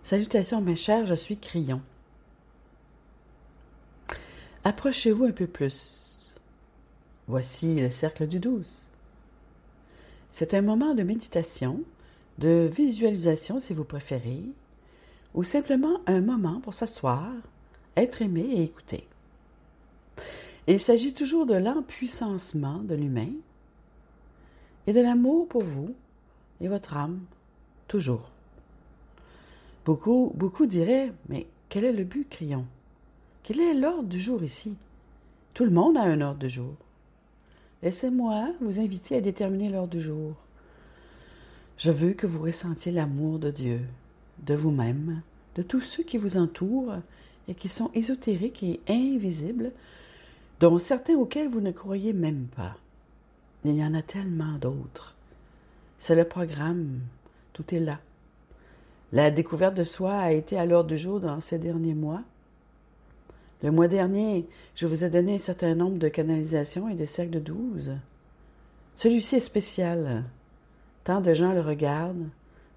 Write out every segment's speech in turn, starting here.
Salutations mes chers, je suis Crillon. Approchez-vous un peu plus. Voici le cercle du 12. C'est un moment de méditation, de visualisation si vous préférez, ou simplement un moment pour s'asseoir, être aimé et écouter. Il s'agit toujours de l'empuissancement de l'humain et de l'amour pour vous et votre âme, toujours. Beaucoup diraient, mais quel est le but, Crillon? Quel est l'ordre du jour ici? Tout le monde a un ordre du jour. Laissez-moi vous inviter à déterminer l'ordre du jour. Je veux que vous ressentiez l'amour de Dieu, de vous-même, de tous ceux qui vous entourent et qui sont ésotériques et invisibles, dont certains auxquels vous ne croyez même pas. Il y en a tellement d'autres. C'est le programme. Tout est là. La découverte de soi a été à l'ordre du jour dans ces derniers mois. Le mois dernier, je vous ai donné un certain nombre de canalisations et de cercles de 12. Celui-ci est spécial. Tant de gens le regardent,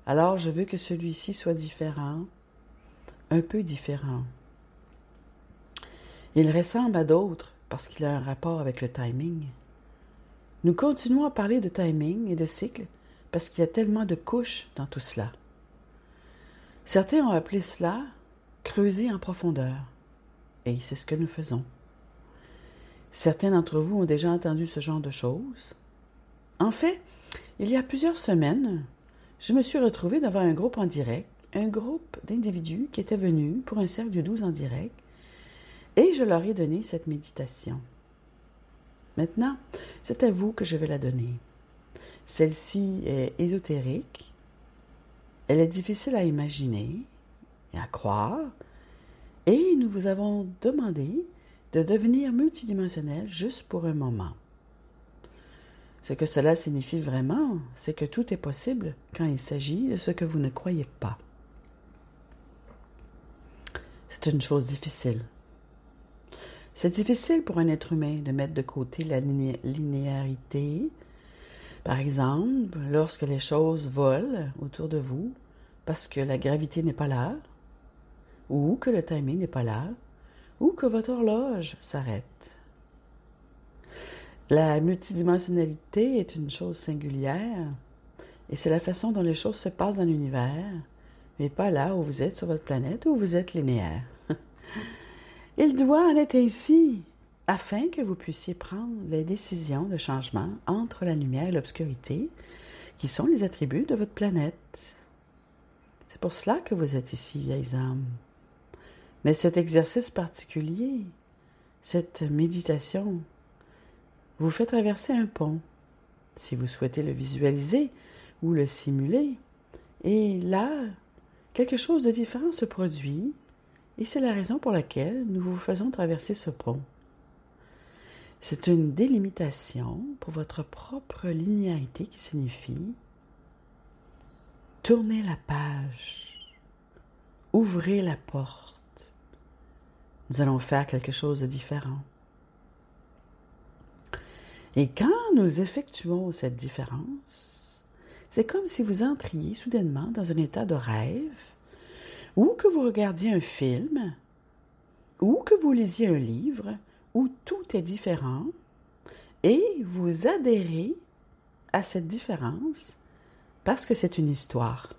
alors je veux que celui-ci soit différent, un peu différent. Il ressemble à d'autres parce qu'il a un rapport avec le timing. Nous continuons à parler de timing et de cycle parce qu'il y a tellement de couches dans tout cela. Certains ont appelé cela « creuser en profondeur ». Et c'est ce que nous faisons. Certains d'entre vous ont déjà entendu ce genre de choses. En fait, il y a plusieurs semaines, je me suis retrouvée devant un groupe en direct, un groupe d'individus qui étaient venus pour un cercle du 12 en direct, et je leur ai donné cette méditation. Maintenant, c'est à vous que je vais la donner. Celle-ci est ésotérique, elle est difficile à imaginer et à croire, et nous vous avons demandé de devenir multidimensionnel juste pour un moment. Ce que cela signifie vraiment, c'est que tout est possible quand il s'agit de ce que vous ne croyez pas. C'est une chose difficile. C'est difficile pour un être humain de mettre de côté la linéarité. Par exemple, lorsque les choses volent autour de vous, parce que la gravité n'est pas là, ou que le timing n'est pas là, ou que votre horloge s'arrête. La multidimensionnalité est une chose singulière, et c'est la façon dont les choses se passent dans l'univers, mais pas là où vous êtes sur votre planète, où vous êtes linéaire. Il doit en être ainsi, afin que vous puissiez prendre les décisions de changement entre la lumière et l'obscurité, qui sont les attributs de votre planète. C'est pour cela que vous êtes ici, vieilles âmes. Mais cet exercice particulier, cette méditation, vous fait traverser un pont, si vous souhaitez le visualiser ou le simuler. Et là, quelque chose de différent se produit, et c'est la raison pour laquelle nous vous faisons traverser ce pont. C'est une délimitation pour votre propre linéarité qui signifie tournez la page, ouvrez la porte. Nous allons faire quelque chose de différent. Et quand nous effectuons cette différence, c'est comme si vous entriez soudainement dans un état de rêve, ou que vous regardiez un film, ou que vous lisiez un livre, où tout est différent, et vous adhérez à cette différence parce que c'est une histoire.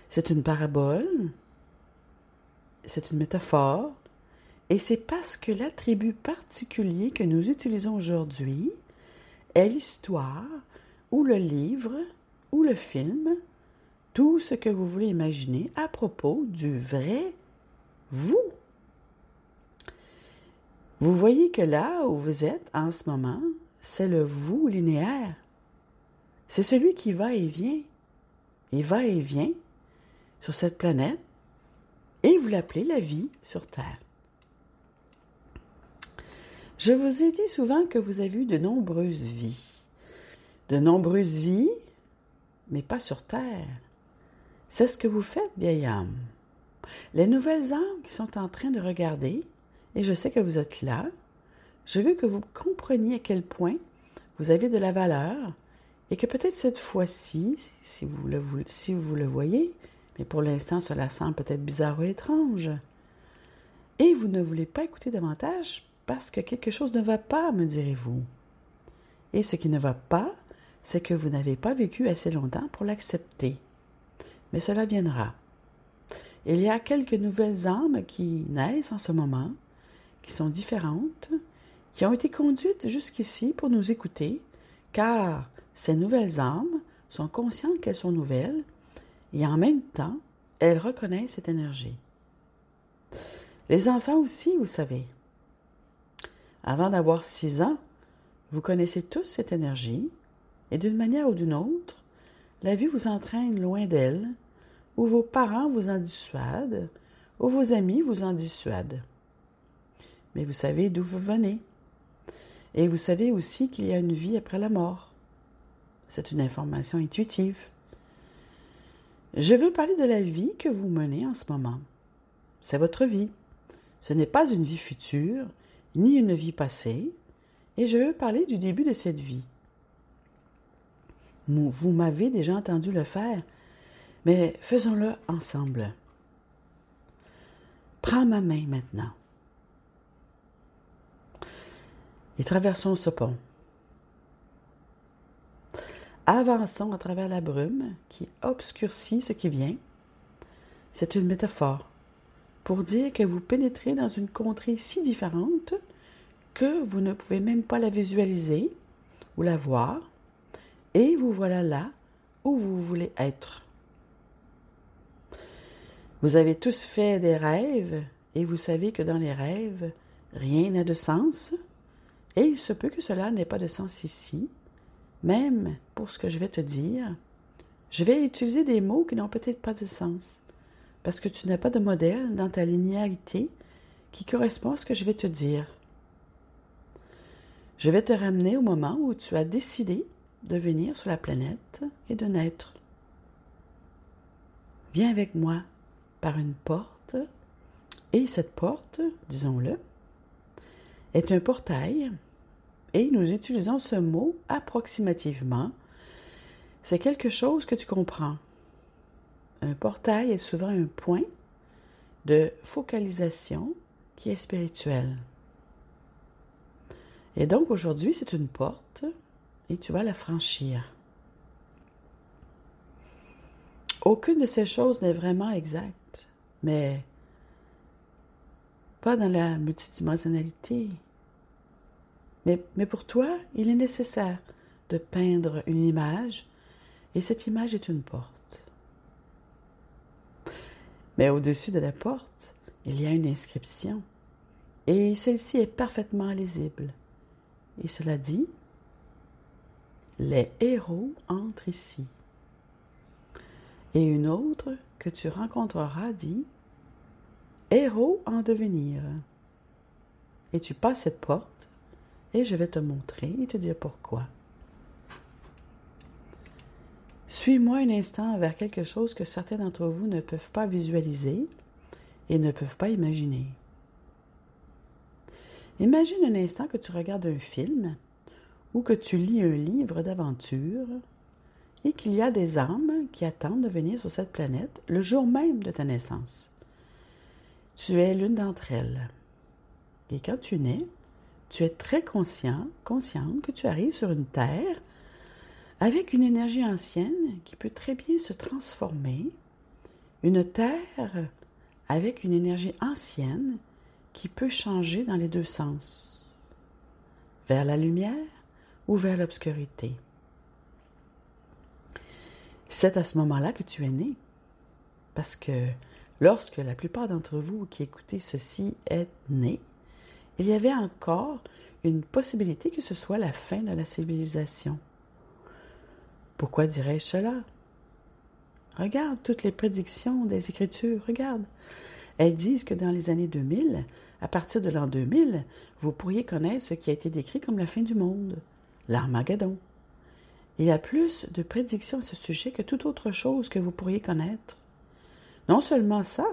C'est une parabole, c'est une métaphore, et c'est parce que l'attribut particulier que nous utilisons aujourd'hui est l'histoire, ou le livre, ou le film, tout ce que vous voulez imaginer à propos du vrai vous. Vous voyez que là où vous êtes en ce moment, c'est le vous linéaire. C'est celui qui va et vient sur cette planète, et vous l'appelez la vie sur Terre. Je vous ai dit souvent que vous avez eu de nombreuses vies. De nombreuses vies, mais pas sur Terre. C'est ce que vous faites, vieille âme. Les nouvelles âmes qui sont en train de regarder, et je sais que vous êtes là, je veux que vous compreniez à quel point vous avez de la valeur, et que peut-être cette fois-ci, si vous le voyez, mais pour l'instant cela semble peut-être bizarre ou étrange. Et vous ne voulez pas écouter davantage parce que quelque chose ne va pas, me direz-vous. Et ce qui ne va pas, c'est que vous n'avez pas vécu assez longtemps pour l'accepter. Mais cela viendra. Il y a quelques nouvelles âmes qui naissent en ce moment, qui sont différentes, qui ont été conduites jusqu'ici pour nous écouter, car ces nouvelles âmes sont conscientes qu'elles sont nouvelles et en même temps, elles reconnaissent cette énergie. Les enfants aussi, vous savez. Avant d'avoir 6 ans, vous connaissez tous cette énergie et d'une manière ou d'une autre, la vie vous entraîne loin d'elle, ou vos parents vous en dissuadent, ou vos amis vous en dissuadent. Mais vous savez d'où vous venez. Et vous savez aussi qu'il y a une vie après la mort. C'est une information intuitive. Je veux parler de la vie que vous menez en ce moment. C'est votre vie. Ce n'est pas une vie future, ni une vie passée, et je veux parler du début de cette vie. Vous m'avez déjà entendu le faire, mais faisons-le ensemble. Prends ma main maintenant. Et traversons ce pont. Avançons à travers la brume qui obscurcit ce qui vient. C'est une métaphore pour dire que vous pénétrez dans une contrée si différente que vous ne pouvez même pas la visualiser ou la voir, et vous voilà là où vous voulez être. Vous avez tous fait des rêves, et vous savez que dans les rêves, rien n'a de sens, et il se peut que cela n'ait pas de sens ici, même pour ce que je vais te dire. Je vais utiliser des mots qui n'ont peut-être pas de sens, parce que tu n'as pas de modèle dans ta linéarité qui correspond à ce que je vais te dire. Je vais te ramener au moment où tu as décidé de venir sur la planète et de naître. Viens avec moi par une porte, et cette porte, disons-le, est un portail, et nous utilisons ce mot approximativement. C'est quelque chose que tu comprends. Un portail est souvent un point de focalisation qui est spirituel. Et donc aujourd'hui, c'est une porte et tu vas la franchir. Aucune de ces choses n'est vraiment exacte, mais pas dans la multidimensionnalité. Mais pour toi, il est nécessaire de peindre une image, et cette image est une porte. Mais au-dessus de la porte, il y a une inscription, et celle-ci est parfaitement lisible. Et cela dit, les héros entrent ici. Et une autre que tu rencontreras dit, héros en devenir. Et tu passes cette porte, et je vais te montrer et te dire pourquoi. Suis-moi un instant vers quelque chose que certains d'entre vous ne peuvent pas visualiser et ne peuvent pas imaginer. Imagine un instant que tu regardes un film ou que tu lis un livre d'aventure et qu'il y a des âmes qui attendent de venir sur cette planète le jour même de ta naissance. Tu es l'une d'entre elles. Et quand tu nais, tu es très consciente que tu arrives sur une terre avec une énergie ancienne qui peut très bien se transformer, une terre avec une énergie ancienne qui peut changer dans les deux sens, vers la lumière ou vers l'obscurité. C'est à ce moment-là que tu es né, parce que lorsque la plupart d'entre vous qui écoutez ceci est né, il y avait encore une possibilité que ce soit la fin de la civilisation. Pourquoi dirais-je cela? Regarde toutes les prédictions des Écritures, regarde. Elles disent que dans les années 2000, à partir de l'an 2000, vous pourriez connaître ce qui a été décrit comme la fin du monde, l'Armageddon. Il y a plus de prédictions à ce sujet que toute autre chose que vous pourriez connaître. Non seulement ça,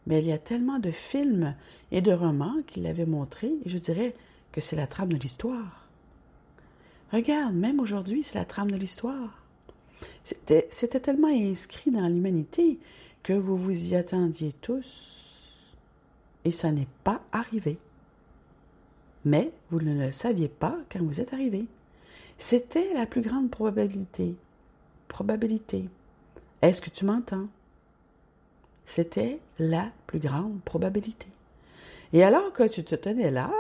mais il y a tellement de films et de romans qui l'avaient montré, et je dirais que c'est la trame de l'histoire. Regarde, même aujourd'hui, c'est la trame de l'histoire. C'était tellement inscrit dans l'humanité que vous vous y attendiez tous et ça n'est pas arrivé. Mais vous ne le saviez pas quand vous êtes arrivé. C'était la plus grande probabilité. Est-ce que tu m'entends? C'était la plus grande probabilité. Et alors que tu te tenais là,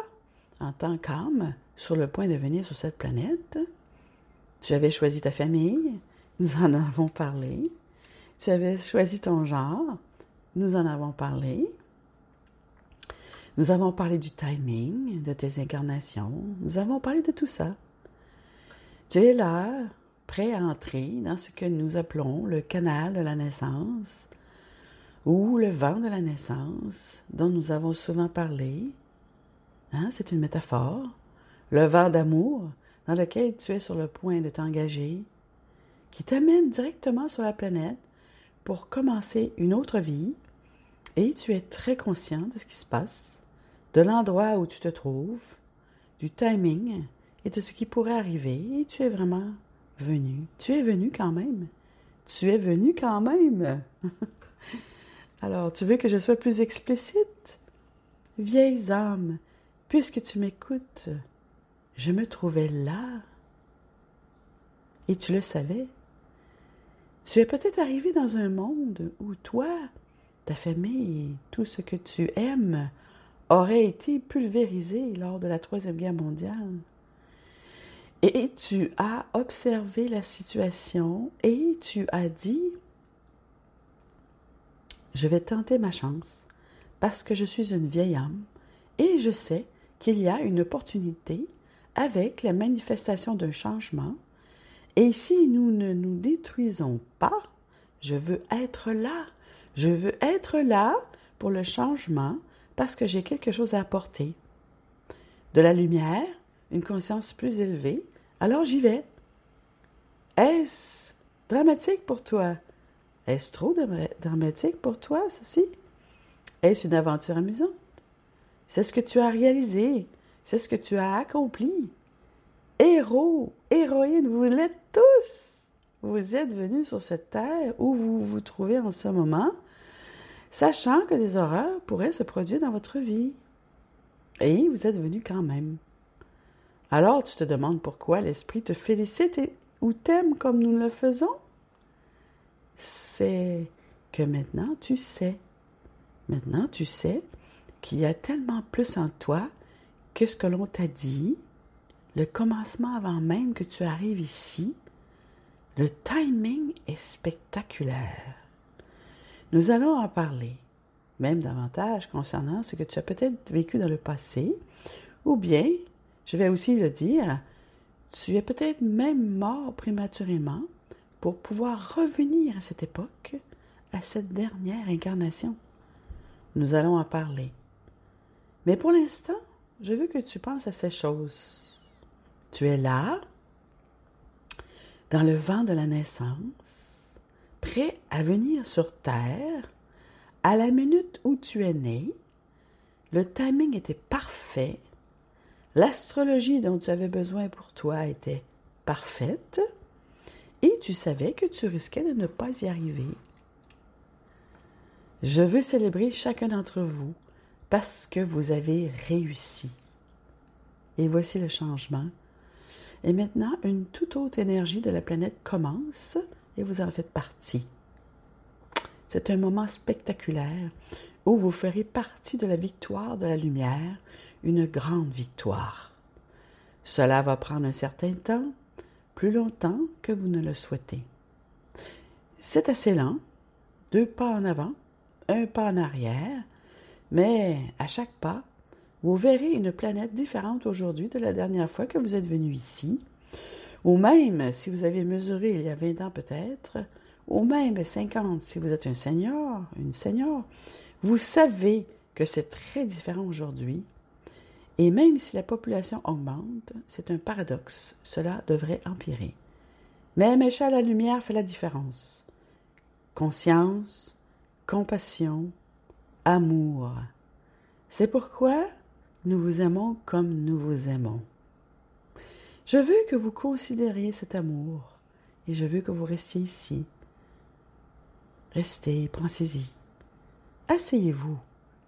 en tant qu'âme, sur le point de venir sur cette planète, tu avais choisi ta famille, nous en avons parlé. Tu avais choisi ton genre, nous en avons parlé. Nous avons parlé du timing, de tes incarnations. Nous avons parlé de tout ça. Tu es là, prêt à entrer dans ce que nous appelons le canal de la naissance ou le vent de la naissance, dont nous avons souvent parlé. C'est une métaphore. Le vent d'amour dans lequel tu es sur le point de t'engager, qui t'amène directement sur la planète pour commencer une autre vie, et tu es très conscient de ce qui se passe, de l'endroit où tu te trouves, du timing et de ce qui pourrait arriver, et tu es vraiment venu. Tu es venu quand même. Tu es venu quand même. Alors, tu veux que je sois plus explicite? Vieilles âmes, puisque tu m'écoutes, je me trouvais là. Et tu le savais. Tu es peut-être arrivé dans un monde où toi, ta famille, tout ce que tu aimes aurait été pulvérisé lors de la Troisième Guerre mondiale. Et tu as observé la situation et tu as dit « Je vais tenter ma chance parce que je suis une vieille âme et je sais qu'il y a une opportunité avec la manifestation d'un changement. Et si nous ne nous détruisons pas, je veux être là. Je veux être là pour le changement parce que j'ai quelque chose à apporter. De la lumière, une conscience plus élevée, alors j'y vais. Est-ce dramatique pour toi? Est-ce trop dramatique pour toi, ceci? Est-ce une aventure amusante? C'est ce que tu as réalisé. C'est ce que tu as accompli. Héros, héroïnes, vous l'êtes tous. Vous êtes venus sur cette terre où vous vous trouvez en ce moment, sachant que des horreurs pourraient se produire dans votre vie. Et vous êtes venus quand même. Alors tu te demandes pourquoi l'Esprit te félicite ou t'aime comme nous le faisons? C'est que maintenant tu sais. Maintenant tu sais qu'il y a tellement plus en toi que ce que l'on t'a dit. Le commencement avant même que tu arrives ici, le timing est spectaculaire. Nous allons en parler, même davantage concernant ce que tu as peut-être vécu dans le passé, ou bien, je vais aussi le dire, tu es peut-être même mort prématurément pour pouvoir revenir à cette époque, à cette dernière incarnation. Nous allons en parler. Mais pour l'instant, je veux que tu penses à ces choses. Tu es là, dans le vent de la naissance, prêt à venir sur Terre, à la minute où tu es né. Le timing était parfait, l'astrologie dont tu avais besoin pour toi était parfaite, et tu savais que tu risquais de ne pas y arriver. Je veux célébrer chacun d'entre vous parce que vous avez réussi. Et voici le changement. Et maintenant, une toute autre énergie de la planète commence et vous en faites partie. C'est un moment spectaculaire où vous ferez partie de la victoire de la lumière, une grande victoire. Cela va prendre un certain temps, plus longtemps que vous ne le souhaitez. C'est assez lent, 2 pas en avant, 1 pas en arrière, mais à chaque pas, vous verrez une planète différente aujourd'hui de la dernière fois que vous êtes venu ici, ou même si vous avez mesuré il y a 20 ans peut-être, ou même 50 si vous êtes un senior, une senior, vous savez que c'est très différent aujourd'hui. Et même si la population augmente, c'est un paradoxe, cela devrait empirer. Mais Michel, la lumière fait la différence. Conscience, compassion, amour. C'est pourquoi nous vous aimons comme nous vous aimons. Je veux que vous considériez cet amour et je veux que vous restiez ici. Restez, pensez-y. Asseyez-vous,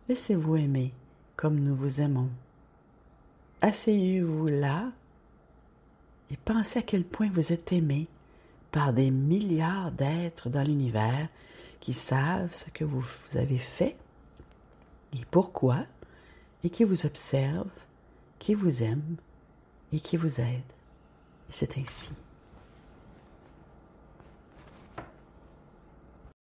laissez-vous aimer comme nous vous aimons. Asseyez-vous là et pensez à quel point vous êtes aimé par des milliards d'êtres dans l'univers qui savent ce que vous avez fait et pourquoi, et qui vous observent, qui vous aiment et qui vous aident. Et c'est ainsi.